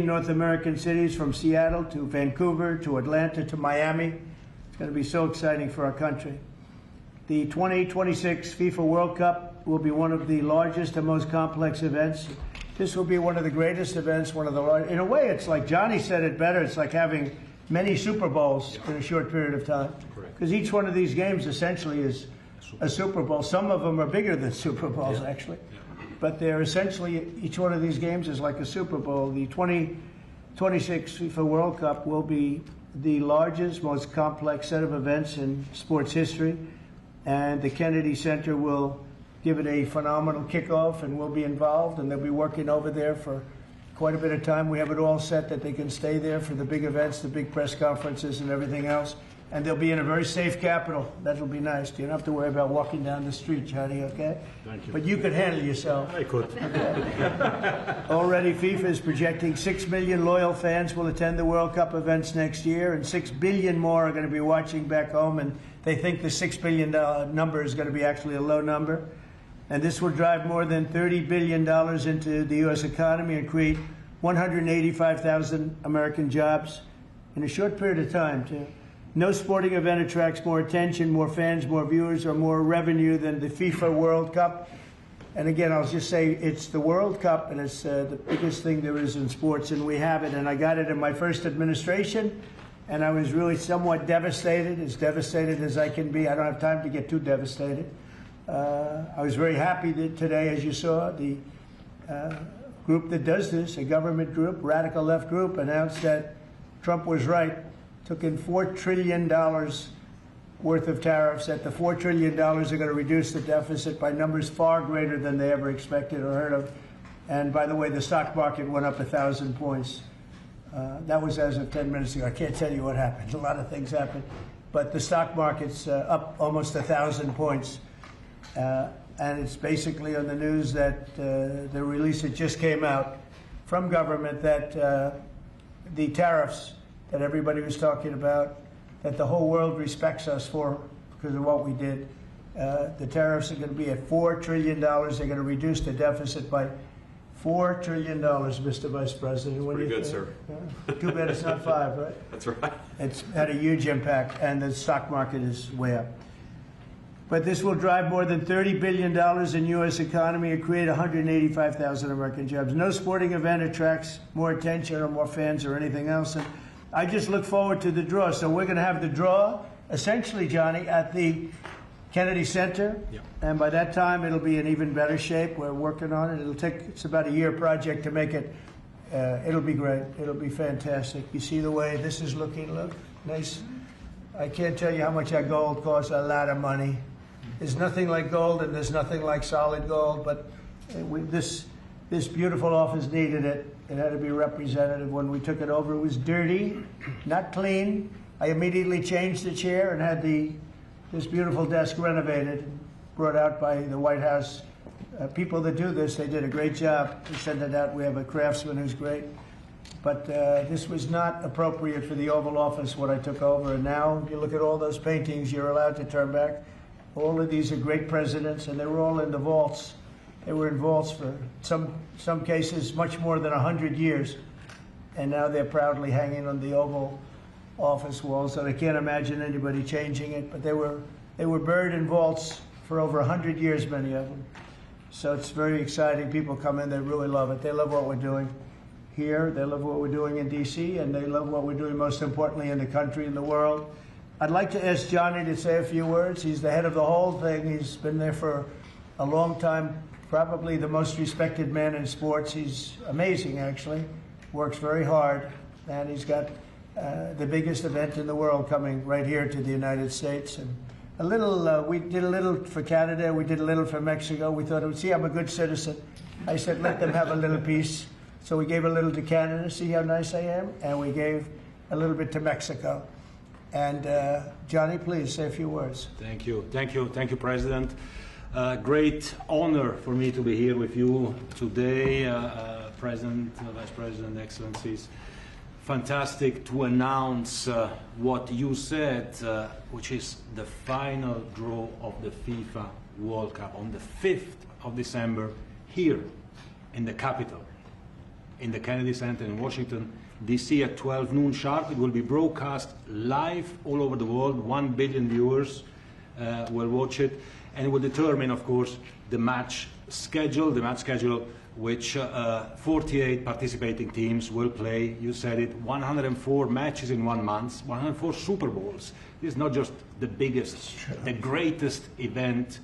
North American cities from Seattle to Vancouver to Atlanta to Miami. It's going to be so exciting for our country. The 2026 FIFA World Cup will be one of the largest and most complex events. This will be one of the greatest events, one of the largest. In a way, it's like Johnny said it better. It's like having many Super Bowls in a short period of time. Because each one of these games essentially is a Super Bowl. Some of them are bigger than Super Bowls, actually. But they're essentially, each one of these games is like a Super Bowl. The 2026 FIFA World Cup will be the largest, most complex set of events in sports history. And the Kennedy Center will give it a phenomenal kickoff, and we'll be involved, and they'll be working over there for quite a bit of time. We have it all set that they can stay there for the big events, the big press conferences and everything else. And they'll be in a very safe capital. That'll be nice. You don't have to worry about walking down the street, Johnny, okay? Thank you. But you could handle yourself. I could. Okay. Already, FIFA is projecting 6 million loyal fans will attend the World Cup events next year, and 6 billion more are going to be watching back home, and they think the $6 billion number is going to be actually a low number. And this will drive more than $30 billion into the U.S. economy and create 185,000 American jobs in a short period of time, too. No sporting event attracts more attention, more fans, more viewers, or more revenue than the FIFA World Cup. And again, I'll just say it's the World Cup, and it's the biggest thing there is in sports, and we have it. And I got it in my first administration, and I was really somewhat devastated, as devastated as I can be. I don't have time to get too devastated. I was very happy that today, as you saw, the group that does this, a government group, radical left group, announced that Trump was right. Took in $4 trillion worth of tariffs. That the $4 trillion are going to reduce the deficit by numbers far greater than they ever expected or heard of. And by the way, the stock market went up 1,000 points. That was as of 10 minutes ago. I can't tell you what happened. A lot of things happened. But the stock market's up almost 1,000 points. And it's basically on the news that the release that just came out from government that the tariffs that everybody was talking about, that the whole world respects us for because of what we did. The tariffs are going to be at $4 trillion. They're going to reduce the deficit by $4 trillion, Mr. Vice President. Pretty good, sir. Too bad it's not 5, right? That's right. It's had a huge impact, and the stock market is way up. But this will drive more than $30 billion in U.S. economy and create 185,000 American jobs. No sporting event attracts more attention or more fans or anything else. And I just look forward to the draw. So we're going to have the draw, essentially, Johnny, at the Kennedy Center. Yeah. And by that time, it'll be in even better shape. We're working on it. It's about a year project to make it. It'll be great. It'll be fantastic. You see the way this is looking? Look, nice. I can't tell you how much that gold costs. A lot of money. There's nothing like gold, and there's nothing like solid gold. But this beautiful office needed it. It had to be representative. When we took it over, it was dirty, not clean. I immediately changed the chair and had this beautiful desk renovated, brought out by the White House. People that do this, they did a great job to send it out. We have a craftsman who's great. But this was not appropriate for the Oval Office when I took over. And now, if you look at all those paintings you're allowed to turn back, all of these are great presidents, and they were all in the vaults. They were in vaults for some cases much more than 100 years, and now they're proudly hanging on the Oval Office walls. And I can't imagine anybody changing it. But they were buried in vaults for over 100 years, many of them. So it's very exciting. People come in, they really love it. They love what we're doing here. They love what we're doing in D.C., and they love what we're doing, most importantly, in the country and the world. I'd like to ask Johnny to say a few words. He's the head of the whole thing. He's been there for a long time. Probably the most respected man in sports. He's amazing, actually. Works very hard, and he's got the biggest event in the world coming right here to the United States. And a little, we did a little for Canada. We did a little for Mexico. We thought, see, I'm a good citizen. I said, let them have a little piece. So we gave a little to Canada. See how nice I am? And we gave a little bit to Mexico. And Johnny, please say a few words. Thank you, President. Great honor for me to be here with you today, President, Vice President, Excellencies. Fantastic to announce what you said, which is the final draw of the FIFA World Cup on the 5th of December here in the capital. in the Kennedy Center in Washington, D.C. at 12 noon sharp. It will be broadcast live all over the world. 1 billion viewers will watch it. And it will determine, of course, the match schedule, which 48 participating teams will play. You said it, 104 matches in 1 month, 104 Super Bowls. This is not just the biggest, the greatest event,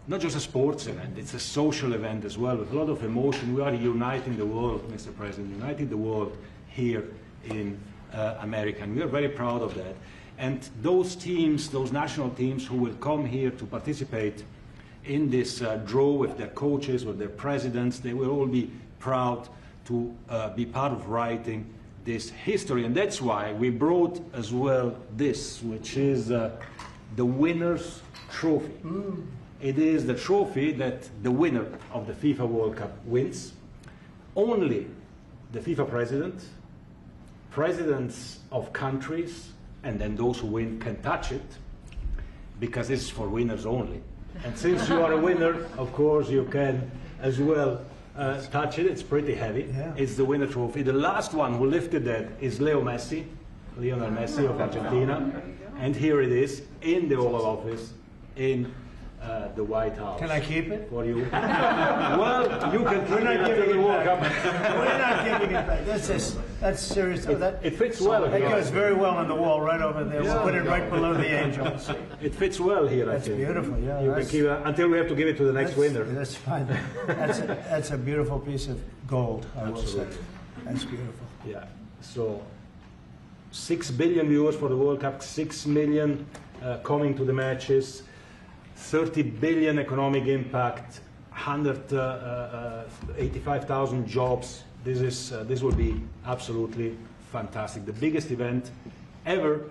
not just a sports event, it's a social event as well, with a lot of emotion. We are uniting the world, Mr. President, uniting the world here in America, and we are very proud of that. And those teams, those national teams who will come here to participate in this draw with their coaches, with their presidents, they will all be proud to be part of writing this history. And that's why we brought as well this, which is the winner's trophy. It is the trophy that the winner of the FIFA World Cup wins. Only the FIFA president, presidents of countries, and then those who win can touch it, because it's for winners only. And since you are a winner, of course, you can as well touch it. It's pretty heavy. Yeah. It's the winner trophy. The last one who lifted that is Lionel Messi of Argentina. And here it is in the Oval Office in the White House. Can I keep it? For you. Well, you can keep it until the World Cup. We're not giving it back. That's serious. It fits well. It goes very well on the wall right over there. We'll put it right below the angels. It fits well here, I think. That's beautiful, yeah. You can keep it until we have to give it to the next winner. That's fine. That's a beautiful piece of gold, I will say. That's beautiful. Yeah. So 6 billion viewers for the World Cup, 6 million coming to the matches, 30 billion economic impact, 185,000 jobs. This will be absolutely fantastic. The biggest event ever,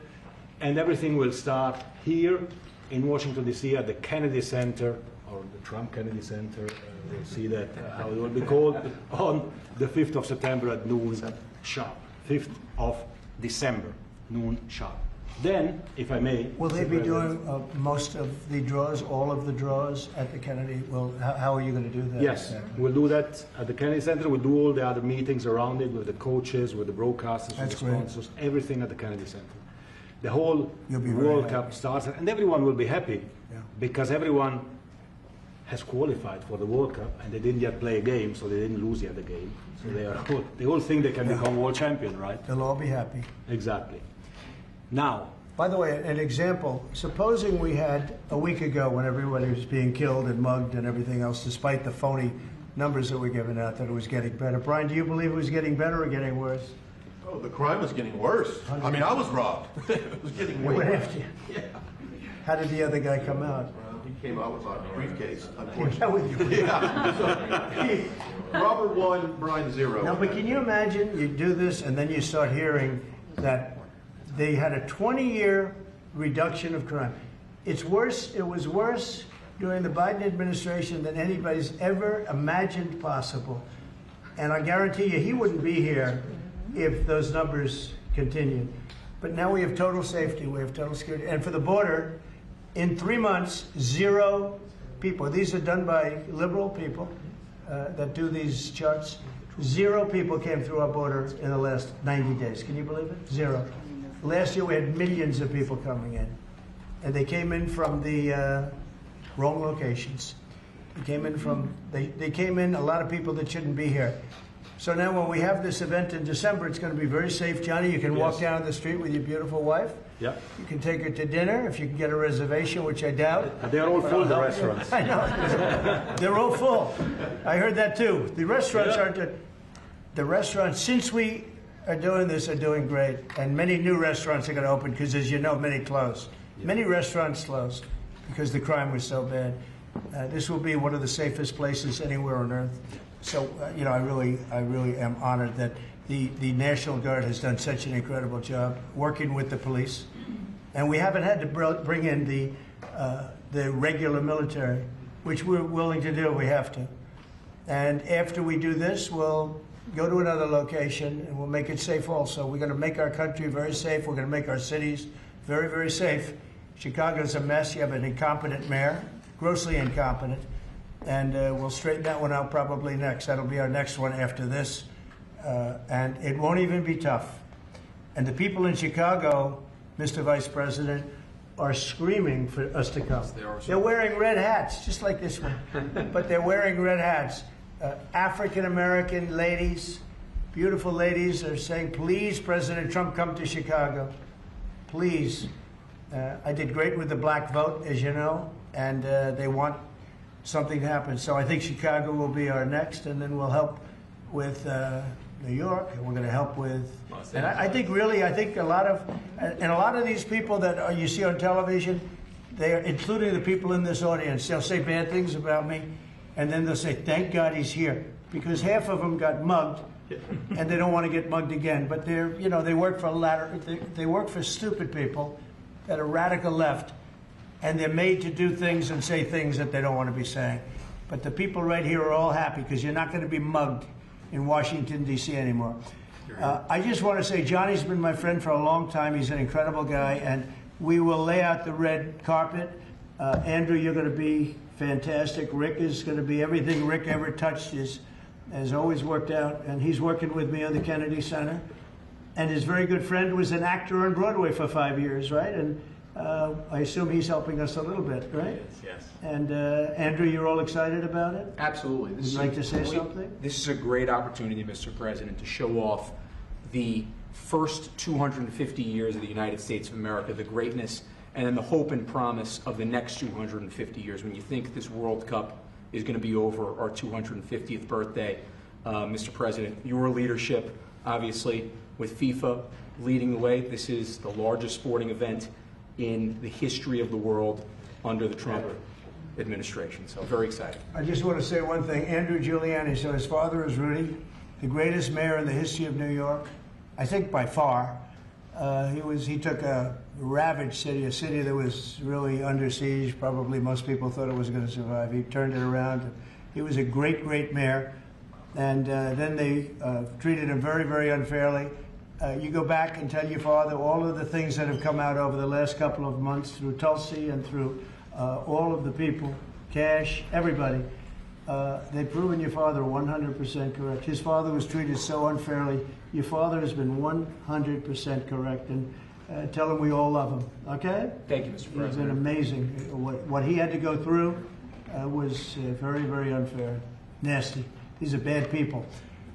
and everything will start here in Washington, D.C. at the Kennedy Center, or the Trump Kennedy Center. We'll see that, how it will be called, on the 5th of September at noon sharp. 5th of December, noon sharp. Then, if I may... Will they be doing most of the draws, all of the draws at the Kennedy? Well, how are you going to do that? Yes, we'll do that at the Kennedy Center. We'll do all the other meetings around it with the coaches, with the broadcasters, with the sponsors, everything at the Kennedy Center. The whole World Cup starts, and everyone will be happy because everyone has qualified for the World Cup, and they didn't yet play a game, so they didn't lose yet the game. So they all think they can become world champion, right? They'll all be happy. Exactly. Now, by the way, an example, supposing we had a week ago when everybody was being killed and mugged and everything else, despite the phony numbers that were given out, that it was getting better. Brian, do you believe it was getting better or getting worse? Oh, the crime was getting worse. I mean, I was robbed. It was getting way worse. Yeah. How did the other guy come out? Well, he came out with a briefcase, unfortunately. Yeah. So, Robert 1, Brian 0. Now, but can you imagine you do this and then you start hearing that they had a 20-year reduction of crime. It's worse. It was worse during the Biden administration than anybody's ever imagined possible. And I guarantee you he wouldn't be here if those numbers continued. But now we have total safety. We have total security. And for the border, in 3 months, 0 people. These are done by liberal people that do these charts. 0 people came through our border in the last 90 days. Can you believe it? 0. Last year we had millions of people coming in, and they came in from the wrong locations. They came in a lot of people that shouldn't be here. So now when we have this event in December, it's going to be very safe. Johnny, you can walk down the street with your beautiful wife. Yeah. You can take her to dinner if you can get a reservation, which I doubt. They're all full, the restaurants. I know. They're all full. I heard that too. The restaurants aren't. The restaurants, since we are doing this, are doing great, and many new restaurants are going to open because, as you know, many closed. Many restaurants closed because the crime was so bad. This will be one of the safest places anywhere on earth. So, you know, I really am honored that the National Guard has done such an incredible job working with the police, and we haven't had to bring in the regular military, which we're willing to do. We have to, and after we do this, we'll go to another location, and we'll make it safe also. We're going to make our country very safe. We're going to make our cities very, very safe. Chicago's a mess. You have an incompetent mayor, grossly incompetent, and we'll straighten that one out probably next. That'll be our next one after this. and it won't even be tough. And the people in Chicago, Mr. Vice President, are screaming for us to come. They're wearing red hats, just like this one, but they're wearing red hats. African-American ladies, beautiful ladies, are saying, please, President Trump, come to Chicago. Please. I did great with the black vote, as you know, and they want something to happen. So I think Chicago will be our next, and then we'll help with New York, and we're going to help with. And I think really, I think a lot of these people that you see on television, they are, including the people in this audience, they'll say bad things about me, and then they'll say, "Thank God he's here," because half of them got mugged, and they don't want to get mugged again. But they're, you know, they work for stupid people that are radical left, and they're made to do things and say things that they don't want to be saying. But the people right here are all happy because you're not going to be mugged in Washington, D.C. anymore. I just want to say Johnny's been my friend for a long time. He's an incredible guy, and we will lay out the red carpet. Andrew, you're going to be fantastic. Rick is going to be everything Rick ever touched has always worked out, and he's working with me on the Kennedy Center. And his very good friend was an actor on Broadway for 5 years, right? And I assume he's helping us a little bit, right? Yes. And Andrew, you're all excited about it? Absolutely. Would you like to say something? This is a great opportunity, Mr. President, to show off the first 250 years of the United States of America, the greatness, and then the hope and promise of the next 250 years. When you think this World Cup is going to be over our 250th birthday, Mr. President, your leadership, obviously, with FIFA leading the way, this is the largest sporting event in the history of the world under the Trump administration. So very excited. I just want to say one thing. Andrew Giuliani, so his father is Rudy, the greatest mayor in the history of New York, I think by far. He took a ravaged city, a city that was really under siege. Probably most people thought it was going to survive. He turned it around. He was a great, great mayor. And then they treated him very, very unfairly. You go back and tell your father all of the things that have come out over the last couple of months through Tulsi and through all of the people, Cash, everybody. They've proven your father 100% correct. His father was treated so unfairly. Your father has been 100% correct. And tell him we all love him, okay? Thank you, Mr. President. It's been amazing. What he had to go through was very, very unfair. Nasty. These are bad people.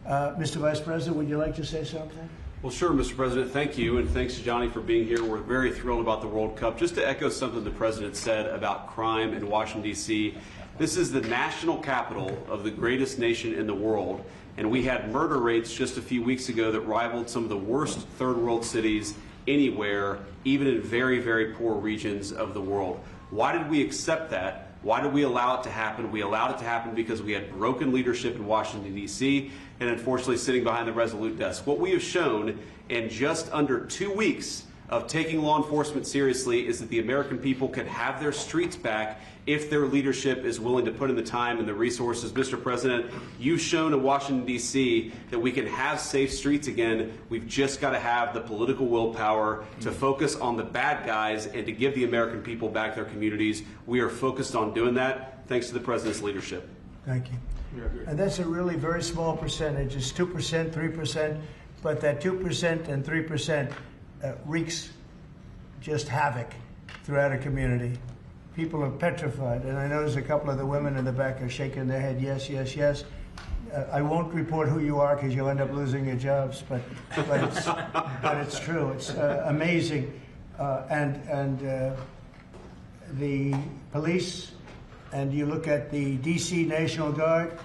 Mr. Vice President, would you like to say something? Well, sure, Mr. President. Thank you, and thanks to Johnny for being here. We're very thrilled about the World Cup. Just to echo something the President said about crime in Washington, D.C., this is the national capital of the greatest nation in the world, and we had murder rates just a few weeks ago that rivaled some of the worst third world cities anywhere, even in very, very poor regions of the world. Why did we accept that? Why did we allow it to happen? We allowed it to happen because we had broken leadership in Washington, D.C., and unfortunately sitting behind the Resolute desk. What we have shown in just under 2 weeks of taking law enforcement seriously is that the American people can have their streets back if their leadership is willing to put in the time and the resources. Mr. President, you've shown in Washington, D.C. that we can have safe streets again. We've just got to have the political willpower to focus on the bad guys and to give the American people back their communities. We are focused on doing that thanks to the President's leadership. Thank you. And that's a really very small percentage. It's 2%, 3%, but that 2% and 3% wreaks just havoc throughout a community. People are petrified, and I notice a couple of the women in the back are shaking their head, yes, yes, yes. I won't report who you are because you'll end up losing your jobs, but it's true. It's amazing. And the police, and you look at the D.C. National Guard,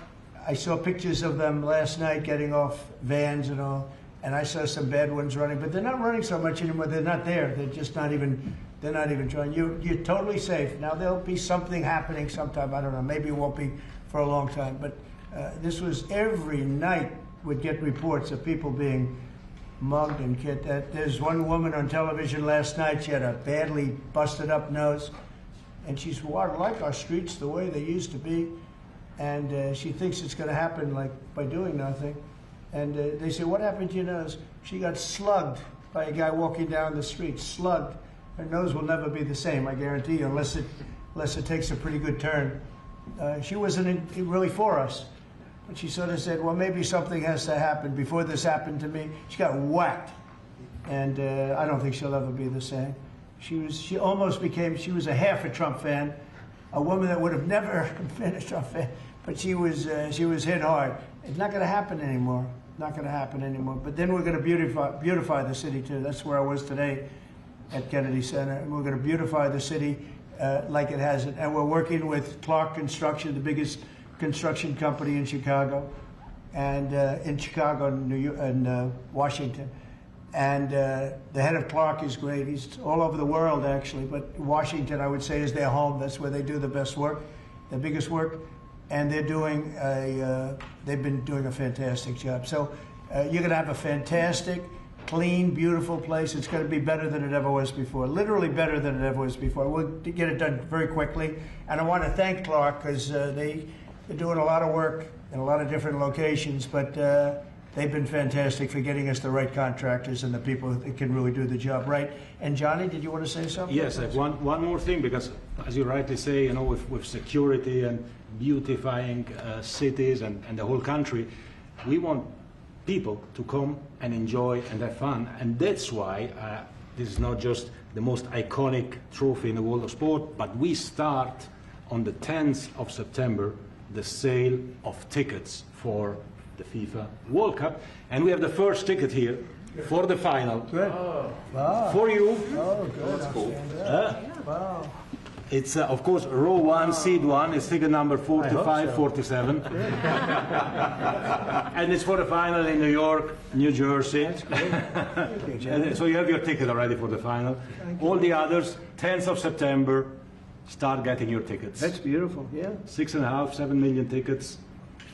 I saw pictures of them last night getting off vans and all, and I saw some bad ones running, but they're not running so much anymore. They're not there. They're just not even, they're not even trying. You're totally safe. Now, there'll be something happening sometime. I don't know. Maybe it won't be for a long time, but this was every night would get reports of people being mugged and killed. There's one woman on television last night. She had a badly busted up nose, and she's, well, I like our streets the way they used to be, and she thinks it's going to happen like by doing nothing. And they say, what happened to your nose? She got slugged by a guy walking down the street. Slugged. Her nose will never be the same, I guarantee you, unless it takes a pretty good turn. She wasn't really for us. but she sort of said, well, maybe something has to happen before this happened to me. She got whacked, and I don't think she'll ever be the same. She almost became, she was a half a Trump fan, a woman that would have never been a Trump fan, but she was hit hard. It's not going to happen anymore. Not going to happen anymore. But then we're going to beautify the city too. That's where I was today at Kennedy Center, and we're going to beautify the city like it has it. And we're working with Clark Construction, the biggest construction company in Chicago, and New York, and Washington. And the head of Clark is great. He's all over the world, actually, but Washington, I would say, is their home. That's where they do the best work, the biggest work, and they've been doing a fantastic job. So you're going to have a fantastic, clean, beautiful place. It's going to be better than it ever was before, literally better than it ever was before. We'll get it done very quickly, and I want to thank Clark because they're doing a lot of work in a lot of different locations, but they've been fantastic for getting us the right contractors and the people that can really do the job right. And Johnny, did you want to say something? Yes, I have one more thing, because as you rightly say, you know, with security and beautifying cities and the whole country, we want people to come and enjoy and have fun. And that's why this is not just the most iconic trophy in the world of sport, but we start on the 10th of September the sale of tickets for the FIFA World Cup, and we have the first ticket here for the final. Good. Wow. For you. Oh, good. That's cool. Wow. It's of course row 1, seed 1. It's ticket number 45, so. 47, and it's for the final in New York, New Jersey. And so you have your ticket already for the final. All the others, 10th of September, start getting your tickets. That's beautiful. Yeah. 6.5, 7 million tickets.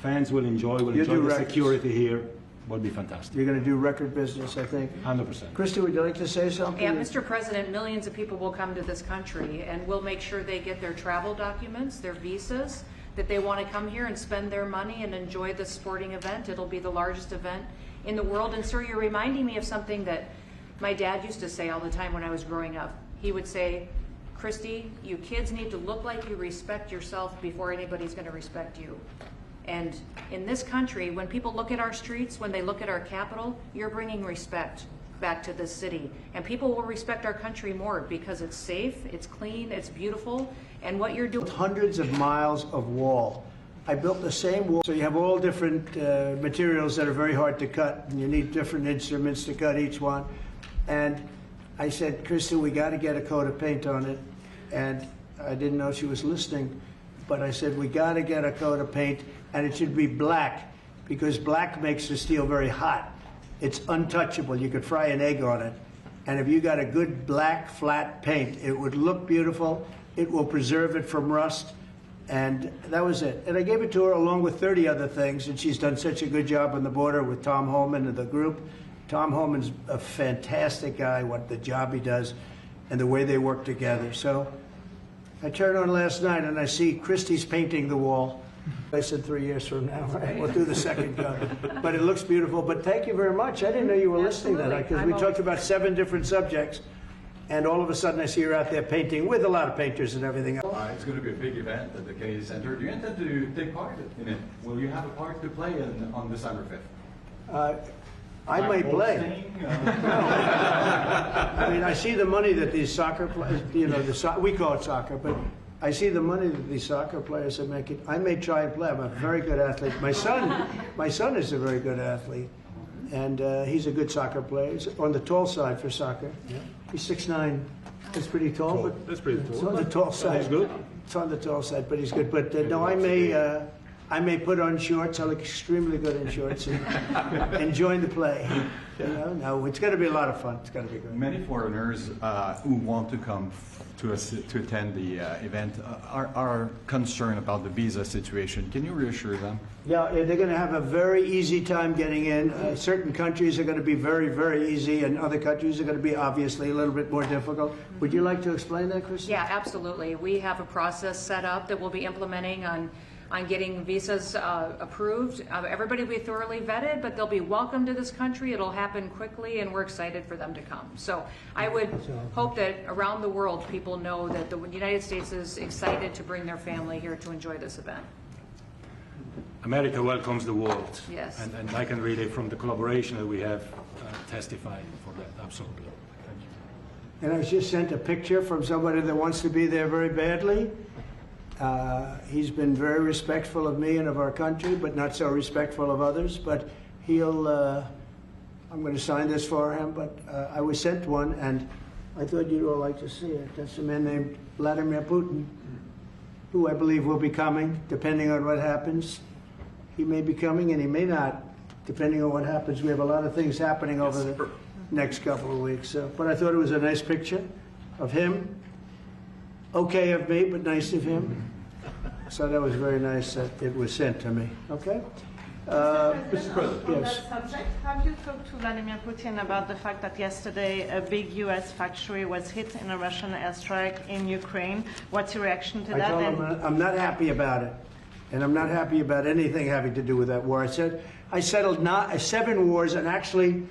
Fans will enjoy the security here. Will be fantastic. You're going to do record business, I think. 100%. Christy, would you like to say something? Yeah, Mr. President, millions of people will come to this country, and we'll make sure they get their travel documents, their visas, that they want to come here and spend their money and enjoy the sporting event. It'll be the largest event in the world. And sir, you're reminding me of something that my dad used to say all the time when I was growing up. He would say, Christy, you kids need to look like you respect yourself before anybody's going to respect you. And in this country, when people look at our streets, when they look at our capital, you're bringing respect back to this city. And people will respect our country more because it's safe, it's clean, it's beautiful, and what you're doing. Hundreds of miles of wall. I built the same wall, so you have all different materials that are very hard to cut, and you need different instruments to cut each one. And I said, Kristen, we got to get a coat of paint on it. And I didn't know she was listening, but I said, we got to get a coat of paint, and it should be black, because black makes the steel very hot. It's untouchable. You could fry an egg on it. And if you got a good black, flat paint, it would look beautiful. It will preserve it from rust. And that was it. And I gave it to her along with 30 other things, and she's done such a good job on the border with Tom Holman and the group. Tom Holman's a fantastic guy, what the job he does and the way they work together. So I turned on last night and I see Christie's painting the wall. I said 3 years from now, right? We'll do the second coat. But it looks beautiful. But thank you very much. I didn't know you were listening to that, because we talked about 7 different subjects, and all of a sudden I see her out there painting with a lot of painters and everything else. It's going to be a big event at the Kennedy Center. Do you intend to take part in it? Will you have a part to play on December 5th? I might play. I mean, I see the money that these soccer players, you know, we call it soccer, but I see the money that these soccer players are making. I may try and play. I'm a very good athlete. My son is a very good athlete, and he's a good soccer player. He's on the tall side for soccer. Yeah. He's 6'9". That's pretty tall, but that's pretty tall. It's on the tall side. He's good. It's on the tall side, but he's good. But no, I may put on shorts. I look extremely good in shorts and join the play. You know, no, it's going to be a lot of fun. It's going to be good. Many foreigners who want to come to attend the event are concerned about the visa situation. Can you reassure them? Yeah, they're going to have a very easy time getting in. Certain countries are going to be very, very easy, and other countries are going to be obviously a little bit more difficult. Would you like to explain that, Chris? Yeah, absolutely. We have a process set up that we'll be implementing on getting visas approved. Everybody will be thoroughly vetted, but they'll be welcome to this country. It'll happen quickly, and we're excited for them to come. So I would hope that around the world people know that the United States is excited to bring their family here to enjoy this event. America welcomes the world. Yes. And I can really, from the collaboration that we have, testify for that, absolutely. And I was just sent a picture from somebody that wants to be there very badly. He's been very respectful of me and of our country, but not so respectful of others. But he'll, I'm going to sign this for him, but I was sent one, and I thought you'd all like to see it. That's a man named Vladimir Putin, who I believe will be coming, depending on what happens. He may be coming, and he may not, depending on what happens. We have a lot of things happening over the next couple of weeks. So, but I thought it was a nice picture of him. Okay of me, but nice of him. So that was very nice that it was sent to me. Okay? Mr. President. On Yes. that subject, have you talked to Vladimir Putin about the fact that yesterday a big U.S. factory was hit in a Russian airstrike in Ukraine? What's your reaction to I that? told him I'm not happy about it. And I'm not happy about anything having to do with that war. I said I settled 7 wars, and actually,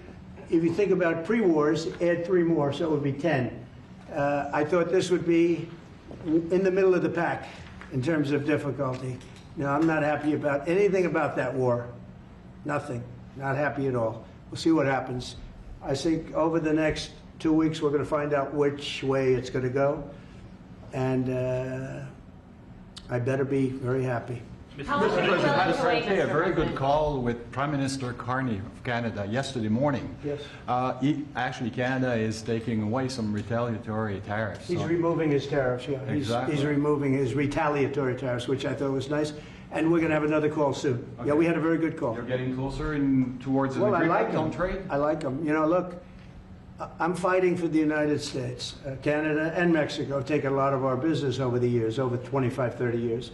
if you think about pre-wars, add 3 more, so it would be 10. I thought this would be in the middle of the pack in terms of difficulty. No, I'm not happy about anything about that war. Nothing. Not happy at all. We'll see what happens. I think over the next 2 weeks we're going to find out which way it's going to go. And I better be very happy. I had a very good call with Prime Minister Carney of Canada yesterday morning. Yes. Actually, Canada is taking away some retaliatory tariffs. He's so- removing his tariffs, yeah. Exactly. He's removing his retaliatory tariffs, which I thought was nice. And we're going to have another call soon. Yeah, we had a very good call. You're getting closer towards an Well, I like agreement on them. trade? I like them. You know, look, I'm fighting for the United States. Canada and Mexico have taken a lot of our business over the years, over 25, 30 years,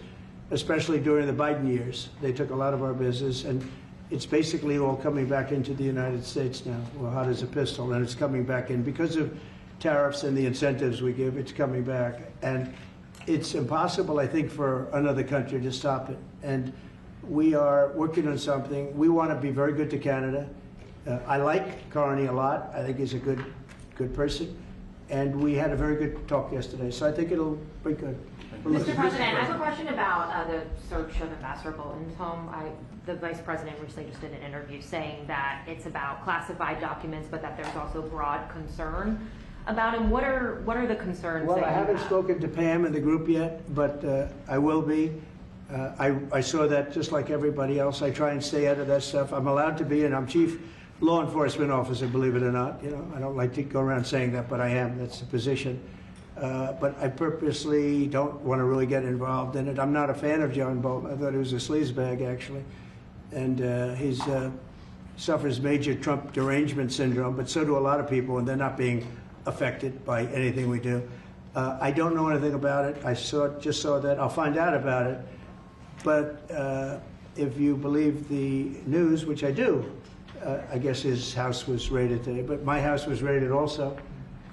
especially during the Biden years. They took a lot of our business, and it's basically all coming back into the United States now. Well, hot as a pistol, and it's coming back in. Because of tariffs and the incentives we give, it's coming back. And it's impossible, I think, for another country to stop it. And we are working on something. We want to be very good to Canada. I like Carney a lot. I think he's a good person. And we had a very good talk yesterday. So I think it'll be good. Mr. President, I have a question about the search of Ambassador Bolton's home. The Vice President recently just did an interview saying that it's about classified documents, but that there's also broad concern about him. What are the concerns? Well, that I you haven't have? spoken to Pam and the group yet, but I will be. I saw that just like everybody else. I try and stay out of that stuff. I'm allowed to be, and I'm chief law enforcement officer, believe it or not. You know, I don't like to go around saying that, but I am. That's the position. But I purposely don't want to really get involved in it. I'm not a fan of John Bolton. I thought he was a sleazebag, actually. And he suffers major Trump derangement syndrome, but so do a lot of people, and they're not being affected by anything we do. I don't know anything about it. I just saw that. I'll find out about it. But if you believe the news, which I do, I guess his house was raided today. But my house was raided also,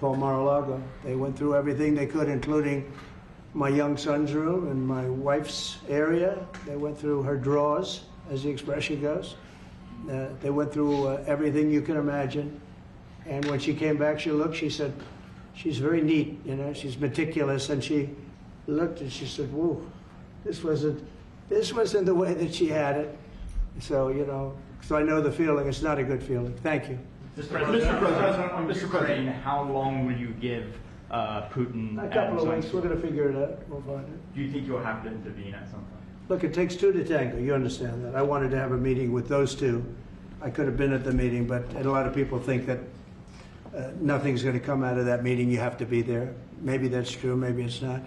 called Mar-a-Lago. They went through everything they could, including my young son's room and my wife's area. They went through her drawers, as the expression goes. They went through everything you can imagine. And when she came back, she said, she's very neat, you know, she's meticulous. And she looked and she said, whoa, this wasn't the way that she had it. So, you know, so I know the feeling. It's not a good feeling. Thank you. Mr. President, on Ukraine, how long will you give Putin A couple of and weeks, we're going to figure it out. We'll find it. Do you think you'll have to intervene at some point? Look, it takes 2 to tango. You understand that. I wanted to have a meeting with those 2. I could have been at the meeting, but a lot of people think that nothing's going to come out of that meeting. You have to be there. Maybe that's true. Maybe it's not.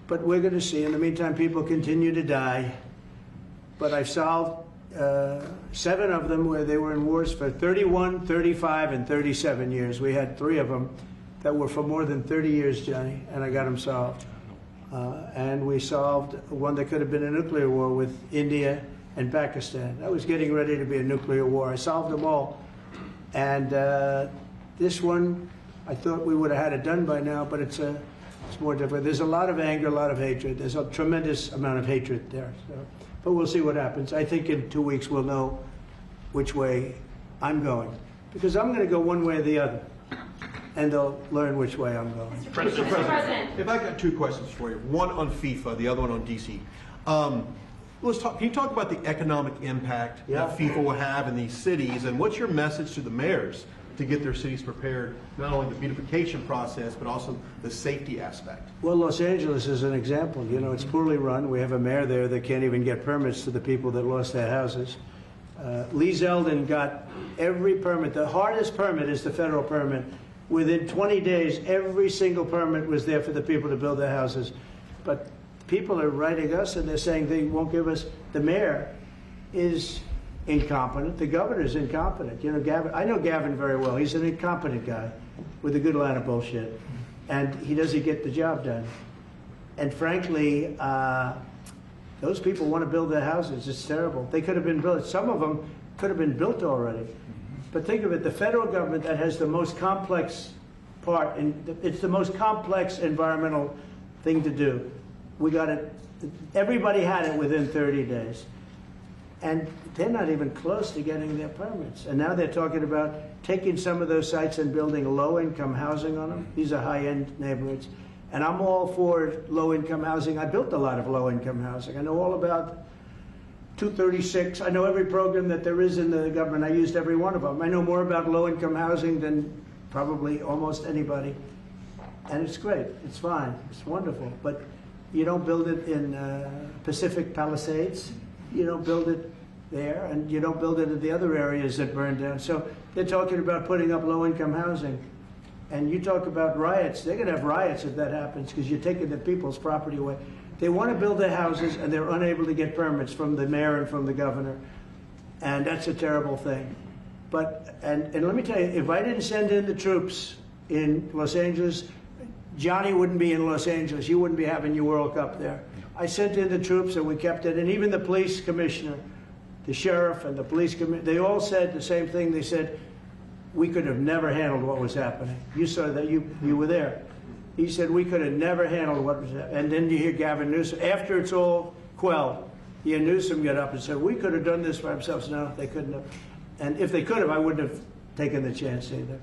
But we're going to see. In the meantime, people continue to die. But I've solved 7 of them where they were in wars for 31, 35, and 37 years. We had 3 of them that were for more than 30 years, Johnny, and I got them solved. And we solved one that could have been a nuclear war with India and Pakistan. That was getting ready to be a nuclear war. I solved them all. And this one, I thought we would have had it done by now, but it's more difficult. There's a lot of anger, a lot of hatred. There's a tremendous amount of hatred there. So. But we'll see what happens. I think in 2 weeks we'll know which way I'm going. Because I'm going to go one way or the other. And they'll learn which way I'm going. Mr. President, if I got 2 questions for you, one on FIFA, the other one on DC. Can you talk about the economic impact Yeah. that FIFA will have in these cities, and what's your message to the mayors to get their cities prepared, not only the beautification process, but also the safety aspect? Well, Los Angeles is an example. You know, it's poorly run. We have a mayor there that can't even get permits to the people that lost their houses. Lee Zeldin got every permit. The hardest permit is the federal permit. Within 20 days, every single permit was there for the people to build their houses. But people are writing us and they're saying they won't give us. The mayor is incompetent. The governor is incompetent. You know, Gavin. I know Gavin very well. He's an incompetent guy with a good line of bullshit, and he doesn't get the job done. And frankly, those people want to build their houses. It's terrible. They could have been built. Some of them could have been built already. But think of it: the federal government that has the most complex part, and it's the most complex environmental thing to do. We got it. Everybody had it within 30 days. And they're not even close to getting their permits. And now they're talking about taking some of those sites and building low-income housing on them. These are high-end neighborhoods. And I'm all for low-income housing. I built a lot of low-income housing. I know all about 236. I know every program that there is in the government. I used every one of them. I know more about low-income housing than probably almost anybody. And it's great. It's fine. It's wonderful. But you don't build it in Pacific Palisades. You don't build it there, and you don't build it in the other areas that burn down. So they're talking about putting up low-income housing. And you talk about riots. They're going to have riots if that happens because you're taking the people's property away. They want to build their houses, and they're unable to get permits from the mayor and from the governor. And that's a terrible thing. But, and let me tell you, if I didn't send in the troops in Los Angeles, Johnny wouldn't be in Los Angeles. You wouldn't be having your World Cup there. I sent in the troops and we kept it. And even the police commissioner, the sheriff and the police commissioner, they all said the same thing. They said, we could have never handled what was happening. You saw that, you were there. He said, we could have never handled what was happening. And then you hear Gavin Newsom, after it's all quelled, you hear Newsom get up and said, we could have done this for ourselves. No, they couldn't have. And if they could have, I wouldn't have taken the chance either.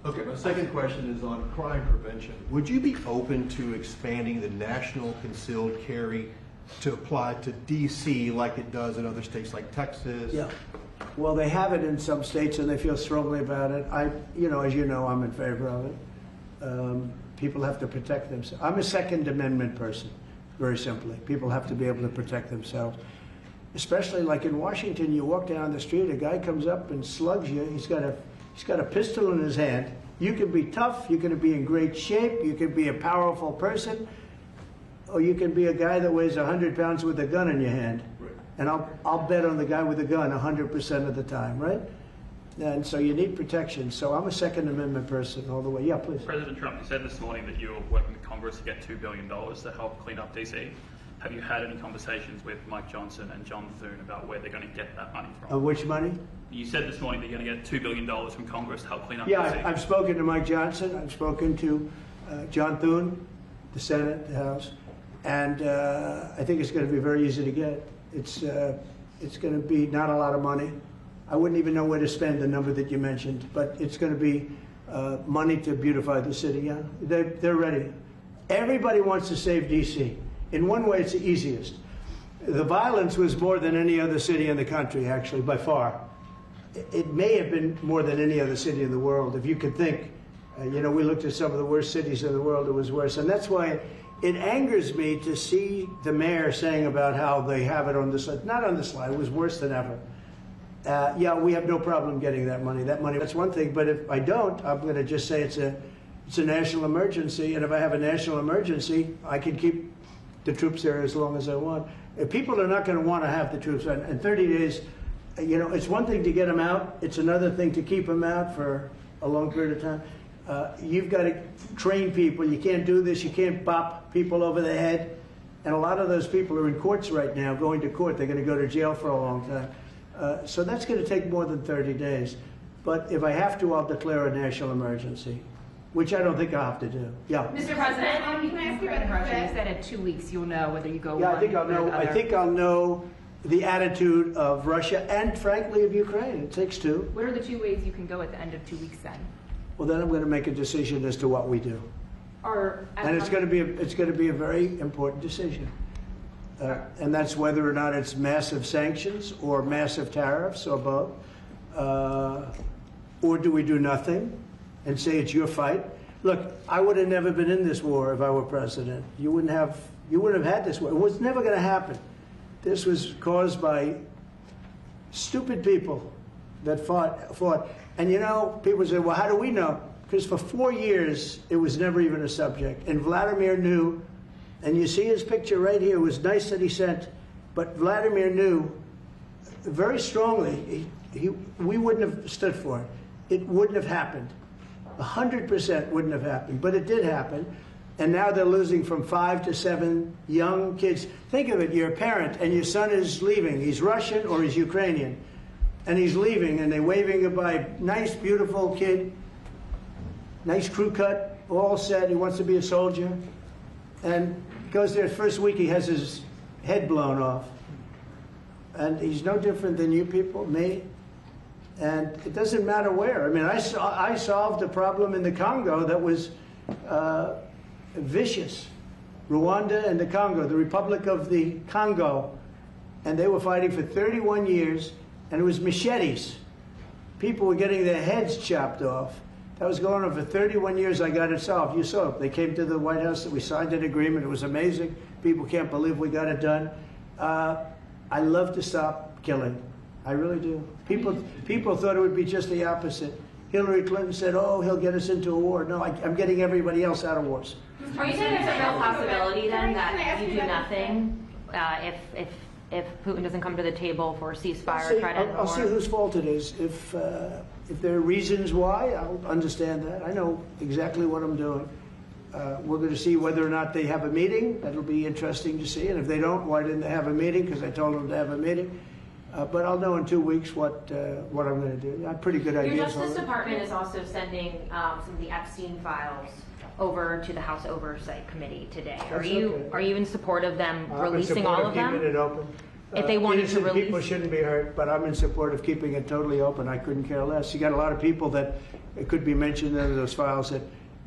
Okay, my second question is on crime prevention. Would you be open to expanding the national concealed carry to apply to D.C. like it does in other states like Texas? Yeah. Well, they have it in some states and they feel strongly about it. As you know, I'm in favor of it. People have to protect themselves. I'm a Second Amendment person, very simply. People have to be able to protect themselves. Especially like in Washington, you walk down the street, a guy comes up and slugs you. He's got a pistol in his hand. You can be tough, you can be in great shape, you can be a powerful person, or you can be a guy that weighs 100 pounds with a gun in your hand. Right. And I'll bet on the guy with the gun 100% of the time, right? And so you need protection. So I'm a Second Amendment person all the way. Yeah, please. President Trump, you said this morning that you're working with Congress to get $2 billion to help clean up DC. Have you had any conversations with Mike Johnson and John Thune about where they're going to get that money from? Which money? You said this morning that you're going to get $2 billion from Congress to help clean up DC. Yeah, I've spoken to Mike Johnson. I've spoken to John Thune, the Senate, the House, and I think it's going to be very easy to get. It's going to be not a lot of money. I wouldn't even know where to spend the number that you mentioned, but it's going to be money to beautify the city. Yeah, they're ready. Everybody wants to save D.C. In one way, it's the easiest. The violence was more than any other city in the country, actually, by far. It may have been more than any other city in the world. If you could think, we looked at some of the worst cities in the world, it was worse. And that's why it angers me to see the mayor saying about how they have it on the slide. Not on the slide, it was worse than ever. Yeah, we have no problem getting that money. That's one thing, but if I don't, I'm going to just say it's a national emergency, and if I have a national emergency, I can keep the troops there as long as I want. If people are not going to want to have the troops in 30 days, it's one thing to get them out. It's another thing to keep them out for a long period of time. You've got to train people. You can't do this. You can't bop people over the head. And a lot of those people are in courts right now, going to court. They're going to go to jail for a long time. So that's going to take more than 30 days. But if I have to, I'll declare a national emergency, which I don't think I'll have to do. Yeah. Mr. President, can I ask you about Russia? You said in 2 weeks you'll know whether you go Yeah, one I think I'll know. I think I'll know the attitude of Russia and, frankly, of Ukraine. It takes two. What are the 2 ways you can go at the end of 2 weeks then? Well, then I'm going to make a decision as to what we do. And it's going to be a very important decision. And that's whether or not it's massive sanctions or massive tariffs or both. Or do we do nothing and say it's your fight? Look, I would have never been in this war if I were president. You wouldn't have had this war. It was never going to happen. This was caused by stupid people that fought. And you know, people say, well, how do we know? Because for 4 years, it was never even a subject. And Vladimir knew, and you see his picture right here. It was nice that he sent, but Vladimir knew very strongly we wouldn't have stood for it. It wouldn't have happened. 100% wouldn't have happened, but it did happen. And now they're losing from 5 to 7 young kids. Think of it, you're a parent and your son is leaving. He's Russian or he's Ukrainian. And he's leaving and they're waving goodbye. Nice, beautiful kid. Nice crew cut, all set. He wants to be a soldier. And goes there first week, he has his head blown off. And he's no different than you people, me. And it doesn't matter where. I mean, I solved a problem in the Congo that was vicious. Rwanda and the Congo, the Republic of the Congo. And they were fighting for 31 years, and it was machetes. People were getting their heads chopped off. That was going on for 31 years. I got it solved. You saw it. They came to the White House. We signed an agreement. It was amazing. People can't believe we got it done. I love to stop killing. I really do. People thought it would be just the opposite. Hillary Clinton said, oh, he'll get us into a war. No, I'm getting everybody else out of wars. Are you saying there's a real possibility then that you do nothing if Putin doesn't come to the table for a ceasefire or try to end the war? I'll see whose fault it is. If there are reasons why, I'll understand that. I know exactly what I'm doing. We're going to see whether or not they have a meeting. That'll be interesting to see. And if they don't, why didn't they have a meeting? Because I told them to have a meeting. But I'll know in 2 weeks what I'm going to do. I have pretty good ideas. Your Justice Department is also sending some of the Epstein files over to the House Oversight Committee today. Are you in support of them releasing all of them? I'm in support of keeping it open. If they wanted to release, people shouldn't be hurt, but I'm in support of keeping it totally open. I couldn't care less. You got a lot of people that it could be mentioned in those files that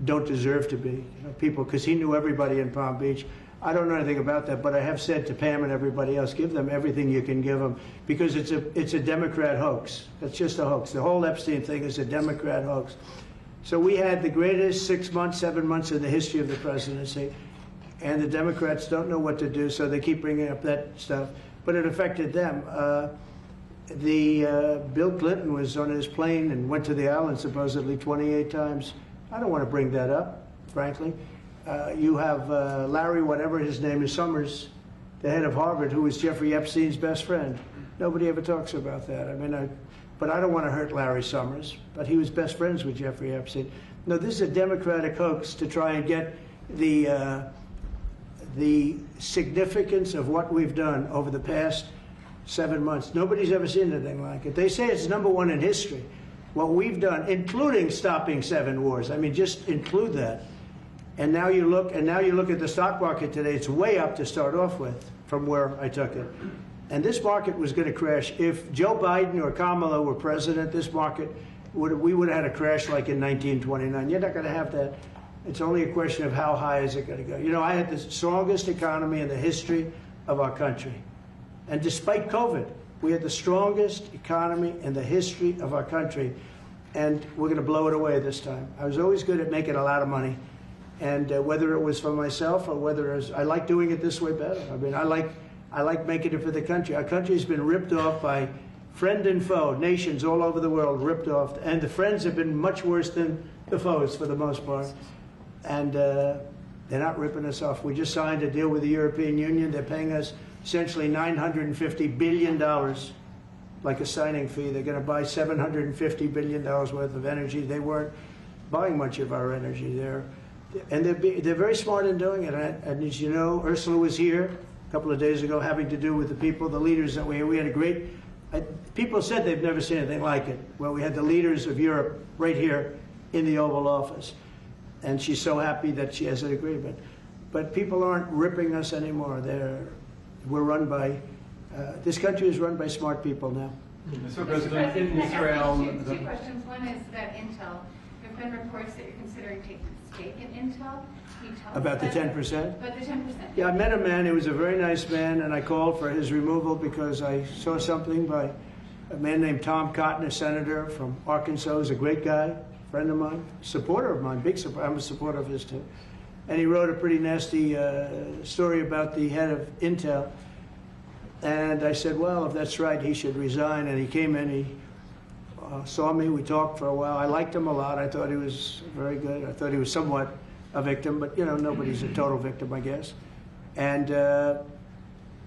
don't deserve to be. People, because he knew everybody in Palm Beach. I don't know anything about that, but I have said to Pam and everybody else, give them everything you can give them, because it's a Democrat hoax. It's just a hoax. The whole Epstein thing is a Democrat hoax. So we had the greatest 6 months, 7 months in the history of the presidency, and the Democrats don't know what to do, so they keep bringing up that stuff. But it affected them. Bill Clinton was on his plane and went to the island supposedly 28 times. I don't want to bring that up, frankly. You have Larry, whatever his name is, Summers, the head of Harvard, who was Jeffrey Epstein's best friend. Nobody ever talks about that. I mean, but I don't want to hurt Larry Summers, but he was best friends with Jeffrey Epstein. No, this is a Democratic hoax to try and get the significance of what we've done over the past 7 months. Nobody's ever seen anything like it. They say it's #1 in history. What we've done, including stopping 7 wars. I mean, just include that. And now you look at the stock market today. It's way up to start off with from where I took it. And this market was going to crash. If Joe Biden or Kamala were president, this market we would have had a crash like in 1929. You're not going to have that. It's only a question of how high is it going to go. You know, I had the strongest economy in the history of our country. And despite COVID, we had the strongest economy in the history of our country. And we're going to blow it away this time. I was always good at making a lot of money. And whether it was for myself or whether it was, I like doing it this way better. I mean, I like making it for the country. Our country's been ripped off by friend and foe, nations all over the world ripped off. And the friends have been much worse than the foes for the most part. And they're not ripping us off. We just signed a deal with the European Union. They're paying us essentially $950 billion, like a signing fee. They're going to buy $750 billion worth of energy. They weren't buying much of our energy there. And they're very smart in doing it. And as you know, Ursula was here a couple of days ago having to do with the people, the leaders that were here. We had a great, people said they've never seen anything like it. Well, we had the leaders of Europe right here in the Oval Office. And she's so happy that she has an agreement. But people aren't ripping us anymore. We're run by, this country is run by smart people now. Mr. President, in Israel... Two questions. One is about Intel. There's been reports that you're considering taking a stake in Intel. Can you tell About the us that? 10%? About the 10%. Yeah, I met a man, he was a very nice man, and I called for his removal because I saw something by a man named Tom Cotton, a senator from Arkansas. He's a great guy, friend of mine, supporter of mine, big supporter. I'm a supporter of his too. And he wrote a pretty nasty story about the head of Intel. And I said, well, if that's right, he should resign. And he came in, he saw me, we talked for a while. I liked him a lot. I thought he was very good. I thought he was somewhat a victim, but you know, nobody's a total victim, I guess. And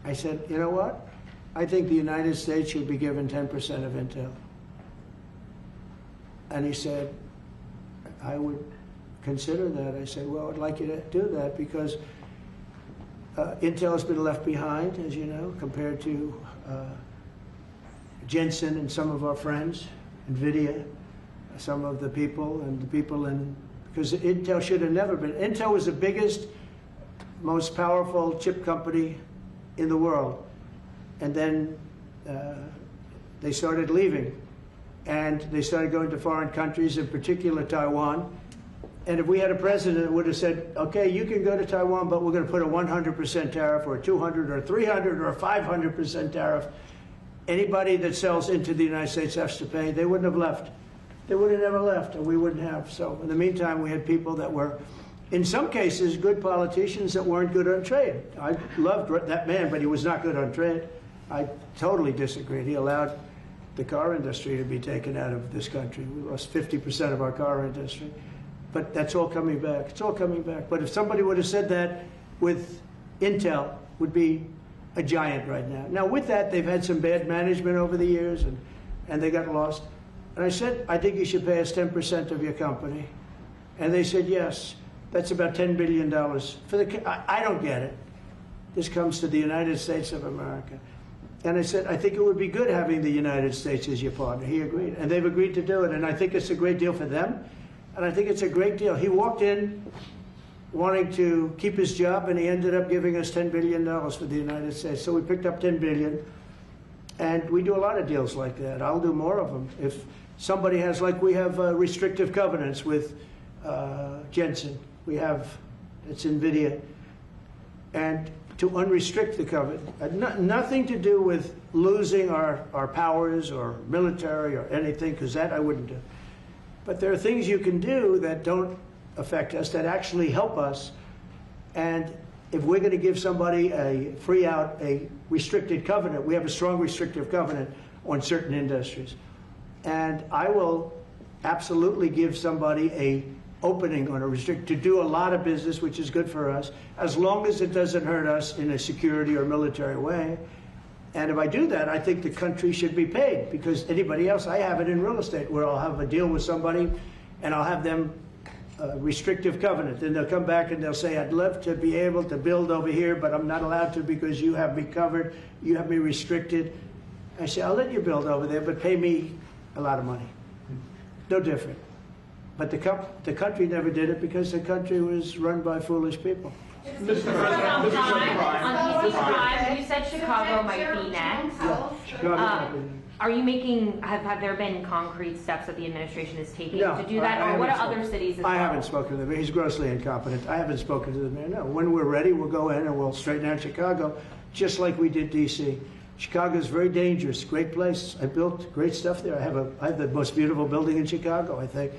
I said, you know what? I think the United States should be given 10% of Intel. And he said, I would consider that. I said, well, I'd like you to do that because Intel has been left behind, as you know, compared to Jensen and some of our friends, NVIDIA, some of the people and the people in, because Intel should have never been. Intel was the biggest, most powerful chip company in the world. And then they started leaving. And they started going to foreign countries, in particular Taiwan. And if we had a president that would have said, okay, you can go to Taiwan, but we're going to put a 100% tariff or a 200 or 300 or a 500% tariff, anybody that sells into the United States has to pay. They wouldn't have left. They would have never left, and we wouldn't have. So in the meantime, we had people that were, in some cases, good politicians that weren't good on trade. I loved that man, but he was not good on trade. I totally disagreed. He allowed the car industry to be taken out of this country. We lost 50% of our car industry. But that's all coming back. It's all coming back. But if somebody would have said that with Intel, would be a giant right now. Now, with that, they've had some bad management over the years, and they got lost. And I said, I think you should pay us 10% of your company. And they said, yes. That's about $10 billion. I don't get it. This comes to the United States of America. And I said, I think it would be good having the United States as your partner. He agreed. And they've agreed to do it. And I think it's a great deal for them. And I think it's a great deal. He walked in wanting to keep his job, and he ended up giving us $10 billion for the United States. So we picked up $10 billion. And we do a lot of deals like that. I'll do more of them. If somebody has, like we have restrictive covenants with Jensen. We have, it's NVIDIA. And to unrestrict the covenant, nothing to do with losing our powers or military or anything, because that I wouldn't do. But there are things you can do that don't affect us, that actually help us. And if we're going to give somebody a free out, a restricted covenant, we have a strong restrictive covenant on certain industries. And I will absolutely give somebody a opening on a restrict to do a lot of business, which is good for us, as long as it doesn't hurt us in a security or military way. And if I do that, I think the country should be paid, because anybody else, I have it in real estate where I'll have a deal with somebody and I'll have them restrictive covenant. Then they'll come back and they'll say, I'd love to be able to build over here, but I'm not allowed to because you have me covered, you have me restricted. I say, I'll let you build over there, but pay me a lot of money. No different. But the country never did it because the country was run by foolish people. On PC Drive, you said Chicago might be next. Are you making, have there been concrete steps that the administration is taking to do that? Or what are other cities as well? I haven't spoken to them. He's grossly incompetent. I haven't spoken to the mayor. No. When we're ready, we'll go in and we'll straighten out Chicago, just like we did D.C. Chicago is very dangerous, great place. I built great stuff there. I have the most beautiful building in Chicago, I think.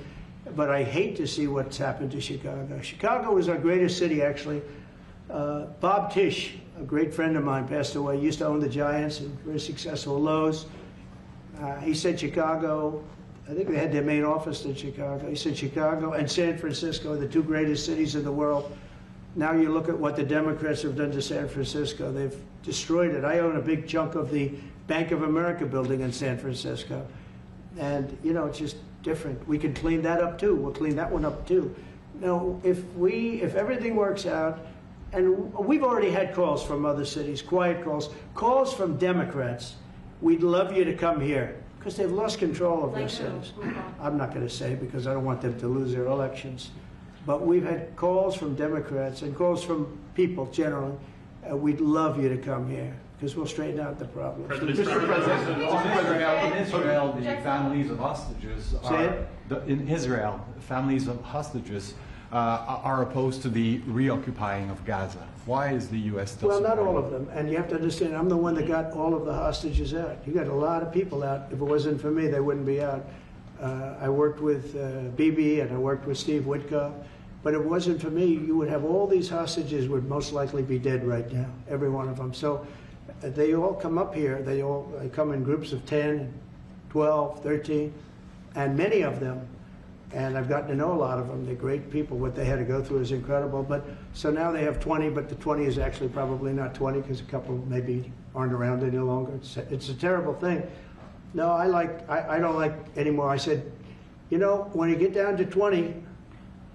But I hate to see what's happened to Chicago. Chicago was our greatest city, actually. Bob Tisch, a great friend of mine, passed away. He used to own the Giants and very successful Lowe's. He said Chicago, I think they had their main office in Chicago. He said Chicago and San Francisco are the two greatest cities in the world. Now you look at what the Democrats have done to San Francisco. They've destroyed it. I own a big chunk of the Bank of America building in San Francisco. And, you know, it's just different. We can clean that up too. We'll clean that one up too. No, if everything works out, and we've already had calls from other cities, quiet calls from Democrats. We'd love you to come here because they've lost control of their cities. I'm not going to say because I don't want them to lose their elections. But we've had calls from Democrats and calls from people generally. We'd love you to come here. because we'll straighten out the problem. President In Trump. Israel, the families of hostages Say it? in Israel, families of hostages are opposed to the reoccupying of Gaza. Why is the U.S. still Well, not supporting all of them. And you have to understand, I'm the one that got all of the hostages out. You got a lot of people out. If it wasn't for me, they wouldn't be out. I worked with Bibi and I worked with Steve Witkoff. But if it wasn't for me, you would have all these hostages would most likely be dead right now, every one of them. So they all come up here. They come in groups of 10, 12, 13, and many of them, and I've gotten to know a lot of them. They're great people. What they had to go through is incredible. But so now they have 20, but the 20 is actually probably not 20 because a couple maybe aren't around any longer. It's a terrible thing. No, I don't like anymore. I said, you know, when you get down to 20,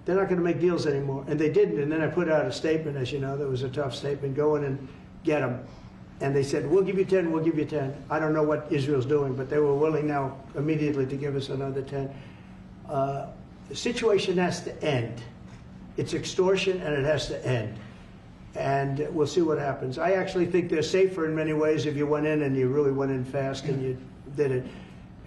they're not going to make deals anymore. And they didn't. And then I put out a statement, as you know, that was a tough statement, go in and get them. And they said, we'll give you 10, we'll give you 10. I don't know what Israel's doing, but they were willing now immediately to give us another 10. The situation has to end. It's extortion and it has to end. And we'll see what happens. I actually think they're safer in many ways if you went in and you really went in fast and you did it.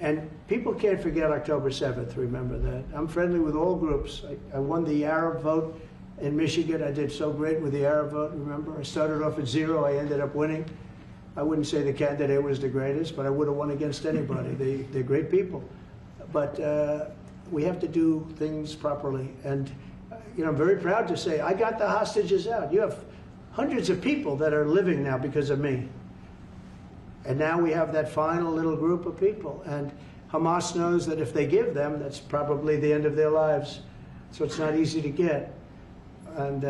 And people can't forget October 7th, remember that. I'm friendly with all groups. I won the Arab vote in Michigan. I did so great with the Arab vote, remember? I started off at 0, I ended up winning. I wouldn't say the candidate was the greatest, but I would have won against anybody. They're great people. But we have to do things properly. And you know, I'm very proud to say I got the hostages out. You have hundreds of people that are living now because of me. And now we have that final little group of people. And Hamas knows that if they give them, that's probably the end of their lives. So it's not easy to get. And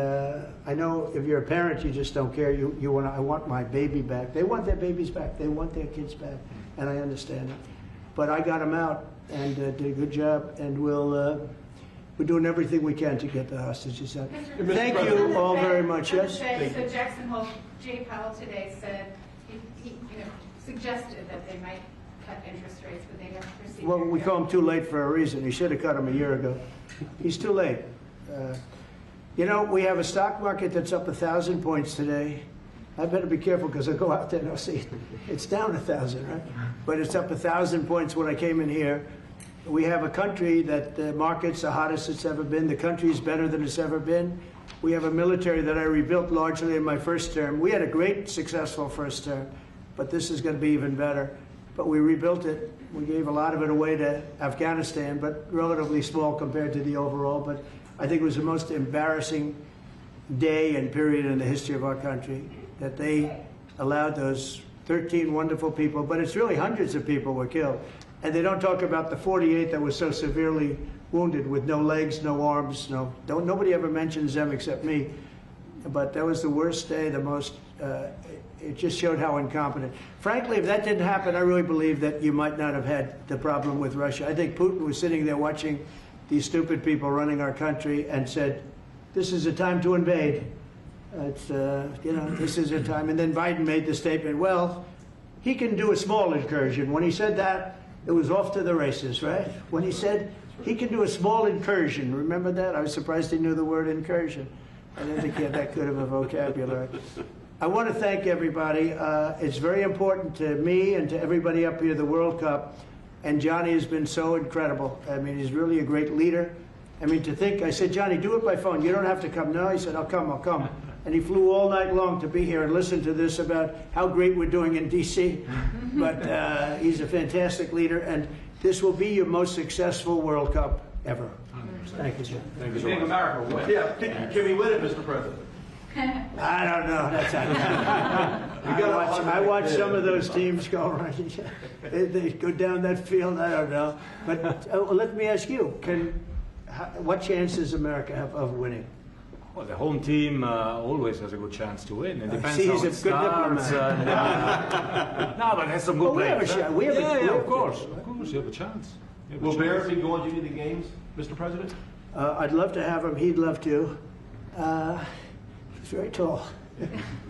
I know if you're a parent, you just don't care. You want, I want my baby back. They want their babies back. They want their kids back. And I understand it. But I got them out and did a good job. And we're doing everything we can to get the hostages out. Thank you all very much. Yes? So Jackson Hole, Jay Powell today said, he suggested that they might cut interest rates, but they'd have to proceed. Well, we call him too late for a reason. He should have cut him a year ago. He's too late. You know, we have a stock market that's up 1,000 points today. I better be careful because I go out there and I'll see it's down 1,000, right? But it's up 1,000 points when I came in here. We have a country that the market's the hottest it's ever been. The country's better than it's ever been. We have a military that I rebuilt largely in my first term. We had a great, successful first term, but this is going to be even better. But we rebuilt it. We gave a lot of it away to Afghanistan, but relatively small compared to the overall. But I think it was the most embarrassing day and period in the history of our country that they allowed those 13 wonderful people, but it's really hundreds of people were killed. And they don't talk about the 48 that was so severely wounded with no legs, no arms, nobody ever mentions them except me. But that was the worst day, the most, it just showed how incompetent. Frankly, if that didn't happen, I really believe that you might not have had the problem with Russia. I think Putin was sitting there watching these stupid people running our country and said, this is a time to invade. It's, you know, this is a time. And then Biden made the statement, well, he can do a small incursion. When he said that, it was off to the races, right? When he said he can do a small incursion, remember that? I was surprised he knew the word incursion. I didn't think he had that good of a vocabulary. I want to thank everybody. It's very important to me and to everybody up here, the World Cup. And Johnny has been so incredible. I mean, he's really a great leader. I mean, to think, I said, Johnny, do it by phone. You don't have to come. No, he said, I'll come. And he flew all night long to be here and listen to this about how great we're doing in D.C. But he's a fantastic leader, and this will be your most successful World Cup ever. Thank you, Jim. Thank you so Think much. America will win. Yeah, can we win it, Mr. President? I don't know. That's I watch some of those teams go right. They go down that field. I don't know. But let me ask you: what chance does America have of winning? Well, the home team always has a good chance to win. It depends See, how he's it a good starts. diplomat. No, but has some good Well, we have a players. shot. We have a- yeah, we have- of course, you have a chance. You have a Will chance. Barrett be going to any of the games, Mr. President? I'd love to have him. He'd love to. He's very tall.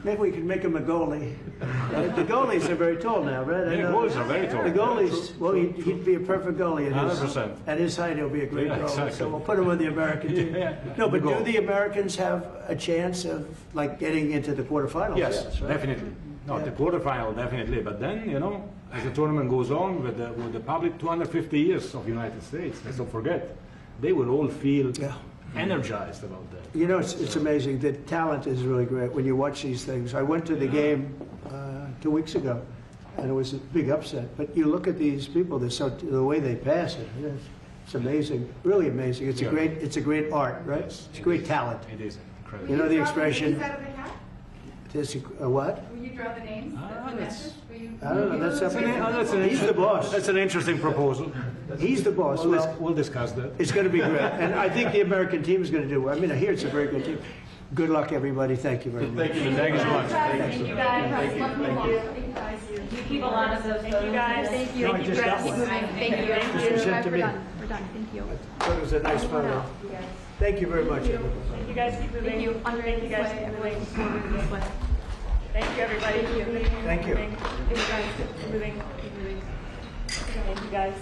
Maybe we could make him a goalie. The goalies are very tall now, right? I Yeah, know. goalies are very tall. The goalies, well, he'd be a perfect goalie. 100%. At his height, he'll be a great Yeah, goalie. exactly. So we'll put him on the American team. Yeah. No, but The do goal. the Americans have a chance of, like, getting into the quarterfinals? Yes, right? definitely. No, the quarterfinal definitely, but then, you know, as the tournament goes on with the public, 250 years of United States, let's not forget, they will all feel energized about that. You know, it's amazing. The talent is really great when you watch these things. I went to the game 2 weeks ago, and it was a big upset. But you look at these people, the way they pass it, it's amazing, really amazing. It's a great art, right? Yes, It's great talent. It is incredible. You know the Will expression? you draw the names out of the hat? What? Will you draw the names? The matches? Will you- I don't know. That's up to He's He's the boss. That's an interesting proposal. He's the boss. We'll discuss that. It's going to be great. And I think the American team is going to do well. I mean, I hear it's a very good team. Good luck, everybody. Thank you very much. Thank you so much. Thank you guys. Thank you. You keep a lot of those. Thank you guys. Thank you. No, I just got one. Thank you. This was sent to me. We're done. Thank you. Thought it was a nice photo. Thank you very much, everybody. You guys keep moving. Thank you. Thank you guys keep moving. Thank you, everybody. Thank you. Thank you guys. Keep moving. Keep moving. Thank you guys.